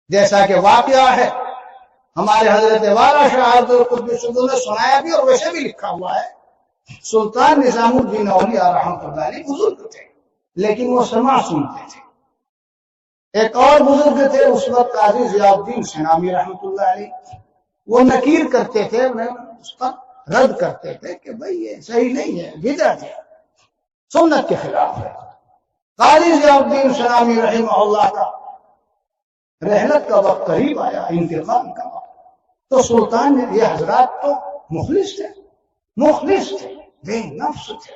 جیسا کہ واقعہ ہے ہمارے حضرت والا شاہ قدس نے سنایا بھی اور ویسے بھی لکھا ہوا ہے. سلطان نظام الدین اولیاء رحمۃ اللہ علیہ بزرگ تھے لیکن وہ سماع سنتے تھے. ایک اور بزرگ تھے اس وقت قاضی ضیاء الدین سنامی رحمۃ اللہ علیہ، وہ نکیر کرتے تھے، انہیں اس پر رد کرتے تھے کہ بھئی یہ صحیح نہیں ہے، بدعت ہے، سنت کے خلاف ہے. قاضی ضیاء الدین سنامی رحمہ اللہ کا رحلت کا وقت قریب آیا، انتقال کا وقت، تو سلطان نے یہ حضرات تو مخلص تھے، بے نفس تھے،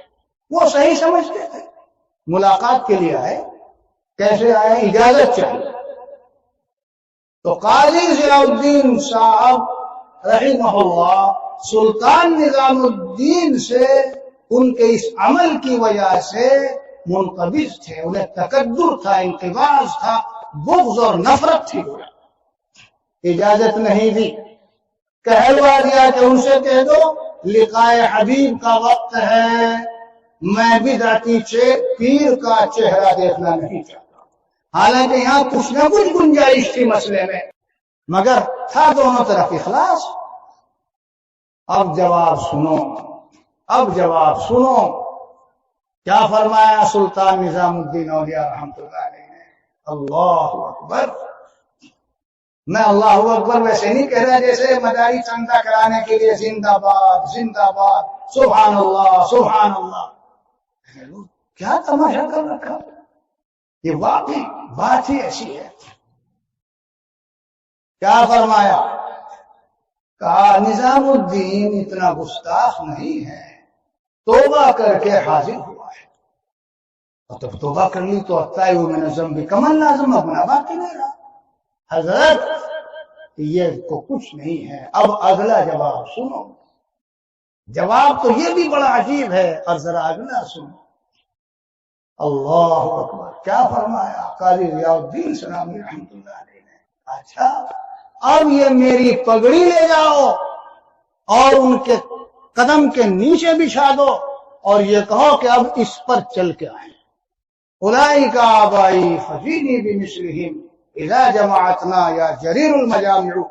وہ صحیح سمجھتے تھے. ملاقات کے لیے آئے، کیسے آئے؟ اجازت چاہیے. تو قاضی ضیاء الدین صاحب رحمہ اللہ سلطان نظام الدین سے ان کے اس عمل کی وجہ سے منقبض تھے، انہیں تکدر تھا، انقباض تھا، بغض اور نفرت تھی. اجازت نہیں دی، کہلوا دیا کہ ان سے کہہ دو لقائے حبیب کا وقت ہے، میں بدعتی پیر کا چہرہ دیکھنا نہیں چاہتا. حالانکہ یہاں کچھ نہ کچھ گنجائش تھی مسئلے میں، مگر تھا دونوں طرف اخلاص. اب جواب سنو کیا فرمایا سلطان نظام الدین اولیاء رحمۃ اللہ علیہ نے. اللہ اکبر. میں اللہ اکبر ویسے نہیں کہہ رہا جیسے مداری چندہ کرانے کے لیے زندہ باد زندہ باد، سبحان اللہ سبحان اللہ. کیا تماشا کر رکھا، یہ واقعی بات ہی ایسی ہے. کیا فرمایا؟ کہا نظام الدین اتنا گستاخ نہیں ہے، توبہ کر کے حاضر ہوا ہے. اور جب توبہ کر لی تو التائب من الذنب کمن لا ذنب، اپنا باقی نہیں رہا. حضرت یہ کو کچھ نہیں ہے. اب اگلا جواب سنو، جواب تو یہ بھی بڑا عجیب ہے، اور ذرا اگلا سنو. اللہ اکبر. کیا فرمایا قاضی ضیاء الدین سنامی رحمۃ اللہ علیہ نے؟ اچھا اب یہ میری پگڑی لے جاؤ اور ان کے قدم کے نیچے بچھا دو اور یہ کہو کہ اب اس پر چل کے آئیں. اولئک آبائی فجینی بمثلہم اذا جمعتنا یا جریر المجامع